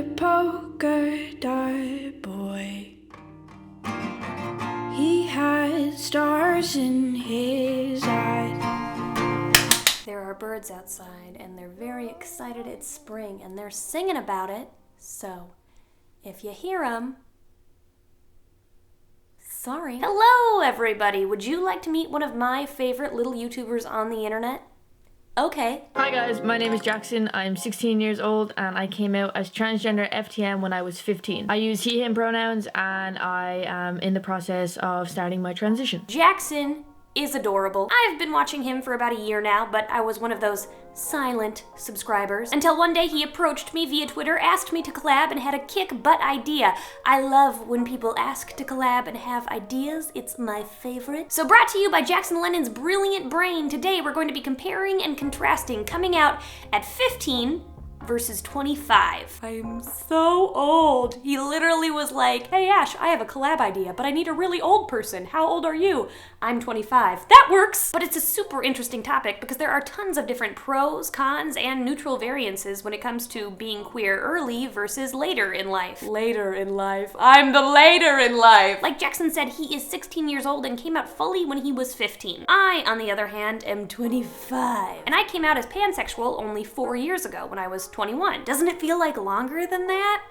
a polka dot boy. He had stars in his eyes. There are birds outside, and they're very excited it's spring, and they're singing about it. So, if you hear them, sorry. Hello, everybody. Would you like to meet one of my favorite little YouTubers on the internet? Okay. Hi guys, my name is Jackson. I'm 16 years old and I came out as transgender FTM when I was 15. I use he, him pronouns and I am in the process of starting my transition. Jackson is adorable. I've been watching him for about a year now, but I was one of those silent subscribers until one day he approached me via Twitter, asked me to collab, and had a kick-butt idea. I love when people ask to collab and have ideas. It's my favorite. So brought to you by Jackson Lennon's brilliant brain, today we're going to be comparing and contrasting coming out at 15 versus 25. I'm so old. He literally was like, hey Ash, I have a collab idea, but I need a really old person. How old are you? I'm 25. That works! But it's a super interesting topic because there are tons of different pros, cons, and neutral variances when it comes to being queer early versus later in life. Later in life. I'm the later in life! Like Jackson said, he is 16 years old and came out fully when he was 15. I, on the other hand, am 25. And I came out as pansexual only 4 years ago when I was 21. Doesn't it feel like longer than that?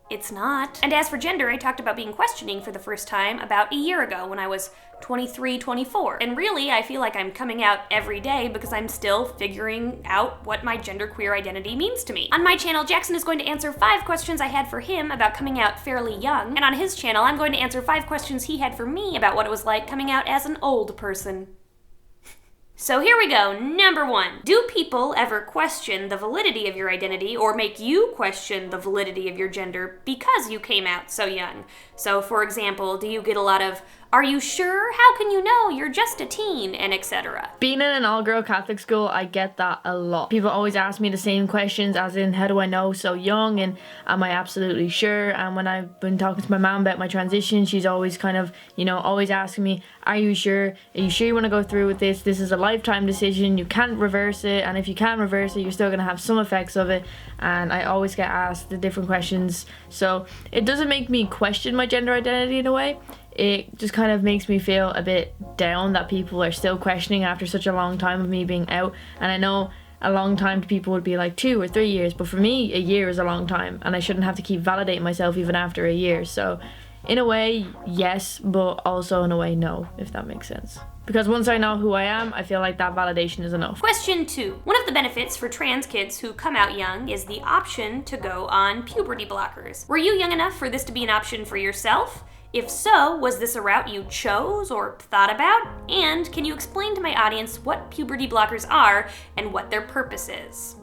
It's not. And as for gender, I talked about being questioning for the first time about a year ago when I was 23, 24. And really, I feel like I'm coming out every day because I'm still figuring out what my genderqueer identity means to me. On my channel, Jackson is going to answer 5 questions I had for him about coming out fairly young. And on his channel, I'm going to answer 5 questions he had for me about what it was like coming out as an old person. So here we go. Number 1. Do people ever question the validity of your identity or make you question the validity of your gender because you came out so young? So for example, do you get a lot of, are you sure? How can you know? You're just a teen, and etc. Being in an all-girl Catholic school, I get that a lot. People always ask me the same questions, as in, how do I know so young, and am I absolutely sure? And when I've been talking to my mom about my transition, she's always kind of, always asking me, are you sure? Are you sure you want to go through with this? This is a lifetime decision. You can't reverse it, and if you can reverse it, you're still going to have some effects of it. And I always get asked the different questions. So it doesn't make me question my gender identity in a way. It just kind of makes me feel a bit down that people are still questioning after such a long time of me being out. And I know a long time to people would be like 2 or 3 years, but for me, a year is a long time, and I shouldn't have to keep validating myself even after a year. So in a way, yes, but also in a way, no, if that makes sense. Because once I know who I am, I feel like that validation is enough. Question 2. One of the benefits for trans kids who come out young is the option to go on puberty blockers. Were you young enough for this to be an option for yourself? If so, was this a route you chose or thought about? And can you explain to my audience what puberty blockers are and what their purpose is?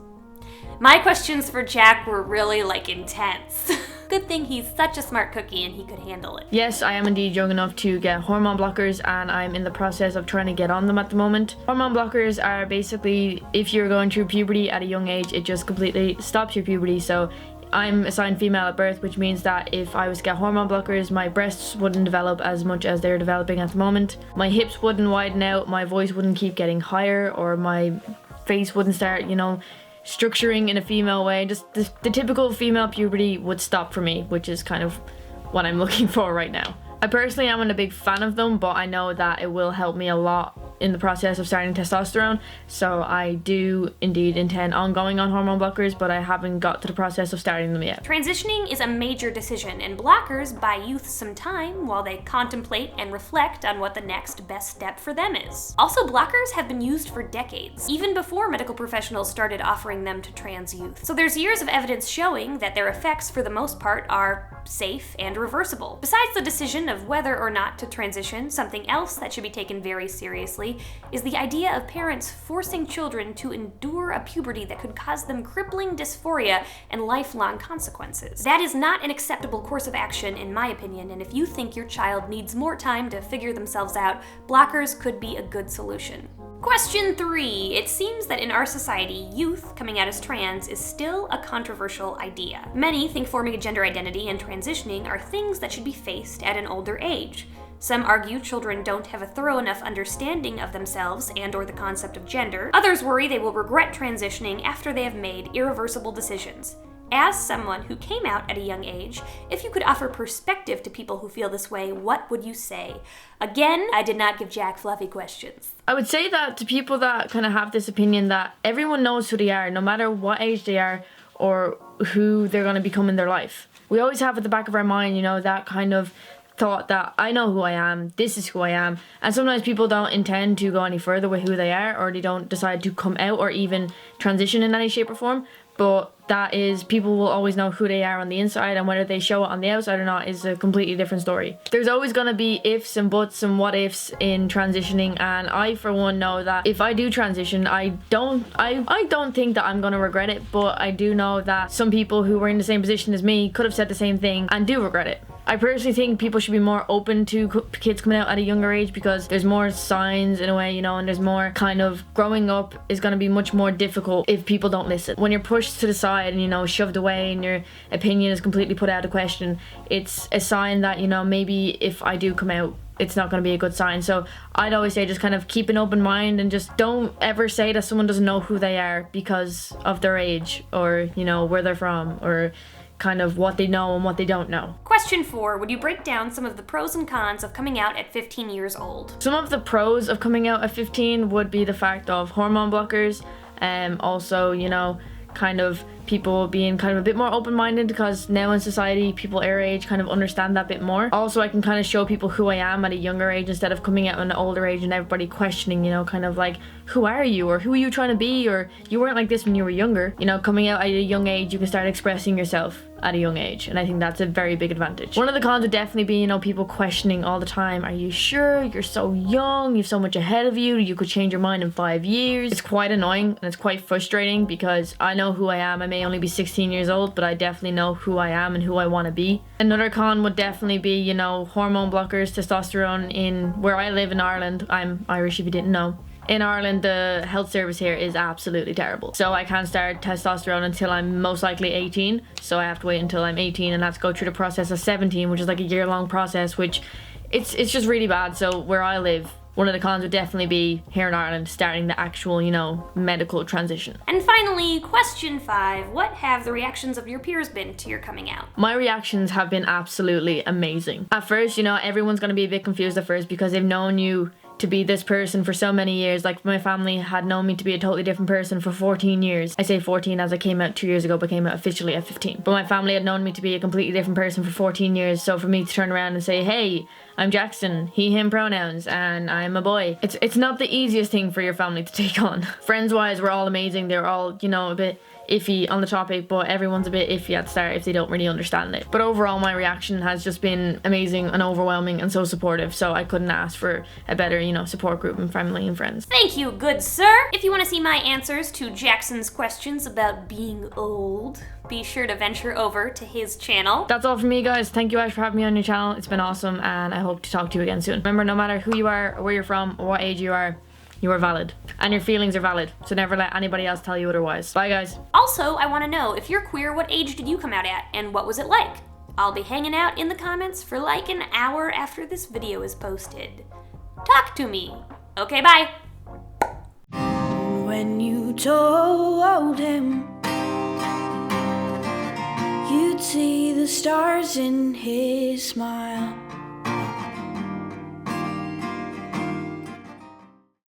My questions for Jack were really, intense. Good thing he's such a smart cookie and he could handle it. Yes, I am indeed young enough to get hormone blockers, and I'm in the process of trying to get on them at the moment. Hormone blockers are basically, if you're going through puberty at a young age, it just completely stops your puberty. So I'm assigned female at birth, which means that if I was to get hormone blockers, my breasts wouldn't develop as much as they're developing at the moment. My hips wouldn't widen out, my voice wouldn't keep getting higher, or my face wouldn't start, structuring in a female way. Just the typical female puberty would stop for me, which is kind of what I'm looking for right now. I personally am a big fan of them, but I know that it will help me a lot in the process of starting testosterone, so I do indeed intend on going on hormone blockers, but I haven't got to the process of starting them yet. Transitioning is a major decision, and blockers buy youth some time while they contemplate and reflect on what the next best step for them is. Also, blockers have been used for decades, even before medical professionals started offering them to trans youth. So there's years of evidence showing that their effects, for the most part, are safe and reversible. Besides the decision of whether or not to transition, something else that should be taken very seriously is the idea of parents forcing children to endure a puberty that could cause them crippling dysphoria and lifelong consequences. That is not an acceptable course of action, in my opinion, and if you think your child needs more time to figure themselves out, blockers could be a good solution. Question 3. It seems that in our society, youth coming out as trans is still a controversial idea. Many think forming a gender identity and transitioning are things that should be faced at an older age. Some argue children don't have a thorough enough understanding of themselves and/or the concept of gender. Others worry they will regret transitioning after they have made irreversible decisions. As someone who came out at a young age, if you could offer perspective to people who feel this way, what would you say? Again, I did not give Jack fluffy questions. I would say that to people that kind of have this opinion that everyone knows who they are, no matter what age they are or who they're going to become in their life. We always have at the back of our mind, you know, that kind of thought that I know who I am, this is who I am. And sometimes people don't intend to go any further with who they are, or they don't decide to come out or even transition in any shape or form. But that is, people will always know who they are on the inside, and whether they show it on the outside or not is a completely different story. There's always going to be ifs and buts and what ifs in transitioning, and I for one know that if I do transition, I don't think that I'm going to regret it, but I do know that some people who were in the same position as me could have said the same thing and do regret it. I personally think people should be more open to kids coming out at a younger age, because there's more signs in a way, you know, and there's more kind of growing up is going to be much more difficult if people don't listen. When you're pushed to the side and, you know, shoved away and your opinion is completely put out of question, it's a sign that, you know, maybe if I do come out, it's not going to be a good sign. So I'd always say just kind of keep an open mind and just don't ever say that someone doesn't know who they are because of their age or, you know, where they're from or kind of what they know and what they don't know. Question 4, would you break down some of the pros and cons of coming out at 15 years old? Some of the pros of coming out at 15 would be the fact of hormone blockers, also, you know, kind of people being kind of a bit more open-minded, because now in society people our age kind of understand that bit more. Also, I can kind of show people who I am at a younger age instead of coming out at an older age and everybody questioning, you know, kind of like, who are you, or who are you trying to be, or you weren't like this when you were younger. You know, coming out at a young age, you can start expressing yourself at a young age, and I think that's a very big advantage. One of the cons would definitely be, you know, people questioning all the time, are you sure, you're so young, you've so much ahead of you, you could change your mind in 5 years. It's quite annoying and it's quite frustrating, because I know who I am. I may only be 16 years old, but I definitely know who I am and who I want to be. Another con would definitely be, you know, hormone blockers, testosterone. In where I live in Ireland, I'm Irish if you didn't know. In Ireland, the health service here is absolutely terrible. So I can't start testosterone until I'm most likely 18. So I have to wait until I'm 18 and have to go through the process of 17, which is like a year-long process, which it's just really bad. So where I live, one of the cons would definitely be here in Ireland starting the actual, you know, medical transition. And finally, question 5, what have the reactions of your peers been to your coming out? My reactions have been absolutely amazing. At first, you know, everyone's going to be a bit confused at first because they've known you to be this person for so many years. Like, my family had known me to be a totally different person for 14 years. I say 14 as I came out 2 years ago, but came out officially at 15. But my family had known me to be a completely different person for 14 years. So for me to turn around and say, hey, I'm Jackson, he, him pronouns, and I'm a boy. It's not the easiest thing for your family to take on. Friends-wise, we're all amazing. They're all, you know, a bit iffy on the topic, but everyone's a bit iffy at the start if they don't really understand it. But overall, my reaction has just been amazing and overwhelming and so supportive, so I couldn't ask for a better, you know, support group and family and friends. Thank you, good sir! If you want to see my answers to Jackson's questions about being old, be sure to venture over to his channel. That's all from me, guys. Thank you guys for having me on your channel. It's been awesome, and I hope to talk to you again soon. Remember, no matter who you are, or where you're from, or what age you are valid. And your feelings are valid. So never let anybody else tell you otherwise. Bye, guys. Also, I want to know, if you're queer, what age did you come out at, and what was it like? I'll be hanging out in the comments for like an hour after this video is posted. Talk to me. Okay, bye. When you told him you'd see the stars in his smile,